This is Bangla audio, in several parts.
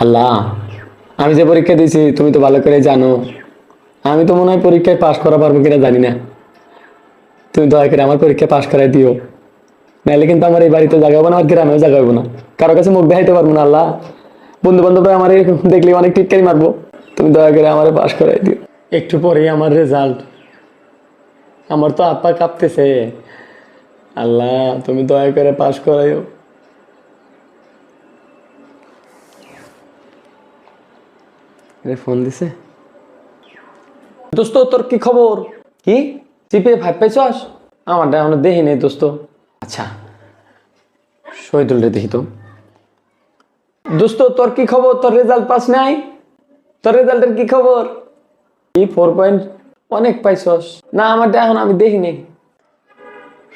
আল্লাহ, আমি যে পরীক্ষা দিয়েছি তুমি তো ভালো করে জানো। আমি তো মনে হয় পরীক্ষায় পাশ করা পারবো কিনা জানি না। তুমি দয়া করে আমার পরীক্ষায় পাশ করাই দিও, নাহলে কিন্তু আমার এই বাড়িতে জায়গা হবো না, আমার গ্রামেও জায়গা হবো না, কারো কাছে মুখ দেখাইতে পারবো না। আল্লাহ, বন্ধু বান্ধবরা আমার দেখলে অনেক টিটকারি মারবো। তুমি দয়া করে আমার পাশ করাই দিও। একটু পরেই আমার রেজাল্ট, আমার তো আপা কাঁপতেছে। আল্লাহ, তুমি দয়া করে পাশ করাইও। ফোন দিছে। দোস্ত, তোর কি খবর? কি জিপে 5 পাইছস? আমারটা এখনো দেখি নেই দোস্ত। আচ্ছা, শহীদুল রে দেখি তো। দোস্ত, তোর কি খবর? তোর রেজাল্ট পাস নাই? তোর রেজাল্টের কি খবর? কি 4 পয়েন্ট? অনেক পাইছস না? আমারটা এখন আমি দেখি নেই।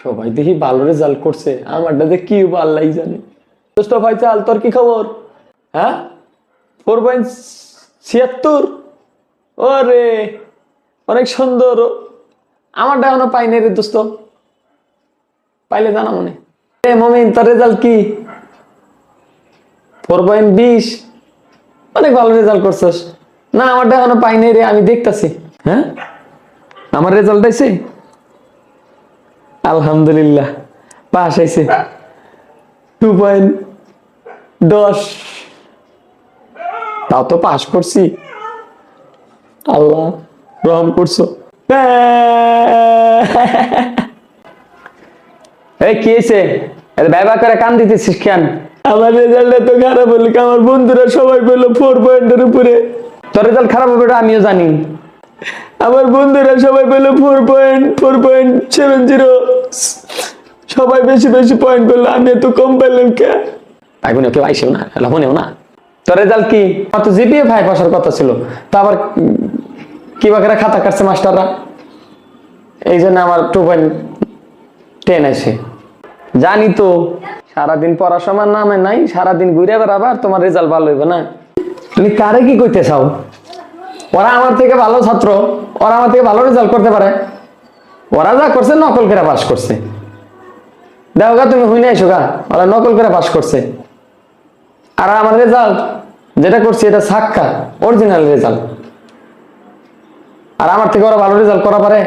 সবাই দেখি ভালো রেজাল্ট করছে, আমারটা যে কি হবো আল্লাহই জানে। দোস্ত ভাই চাল, তোর কি খবর? হ্যাঁ, 4.76। ওরে, অনেক সুন্দর। আমারটা এখনো পাই নাই রে দোস্ত, পাইলে জানা মনে। মমিন, তোর রেজাল্ট কি? 4.20। অনেক ভালো রেজাল্ট করছিস। না, আমারটা এখনো পাই নাই রে, আমি দেখতাছি। হ্যাঁ, আমার রেজাল্ট আইছে, আলহামদুলিল্লাহ পাস আইছে 2.10। তাও তো পাস করছি, আল্লাহ রহম করছো। এই কি হয়েছে? ব্যবহার করে কান দিতেছিস কেন? আমার রেজাল্ট এত খারাপ হলো, আমার বন্ধুরা সবাই বললো 4 পয়েন্টের উপরে। তোর রেজাল্ট খারাপ হবে এটা আমিও জানি। আমার বন্ধুরা সবাই বললো 4.70। সবাই বেশি বেশি পয়েন্ট পেলো, আমি এত কম পেলাম কে? তাই বোন কেউ আইসেও না, লবণেও না। তোর রেজাল্ট কি? আমার তো জিপিএ 5 আসার কথা ছিল, তা আবার কি বাকেরা খাতা কাটছে মাস্টাররা, এই জন্য আমার 2.10 আছে। জানি তো, সারাদিন পড়াশোনার নামে নাই, সারাদিন ঘুরে বেড়াবার, তোমার রেজাল্ট ভালো হইবে না। তুমি কারে কি কইতে চাও? ওরা আমার থেকে ভালো ছাত্র, ওরা আমার থেকে ভালো রেজাল্ট করতে পারে। ওরা যা করছে নকল করে পাস করছে। দেখো গা, তুমি হইনে আইসো গা, ওরা নকল করে পাস করছে। আর আমার রেজাল্ট যেটা করছি এটা সাক্কা অরিজিনাল রেজাল্ট। আর আমার থেকে ওরা ভালো রেজাল্ট করা পারে?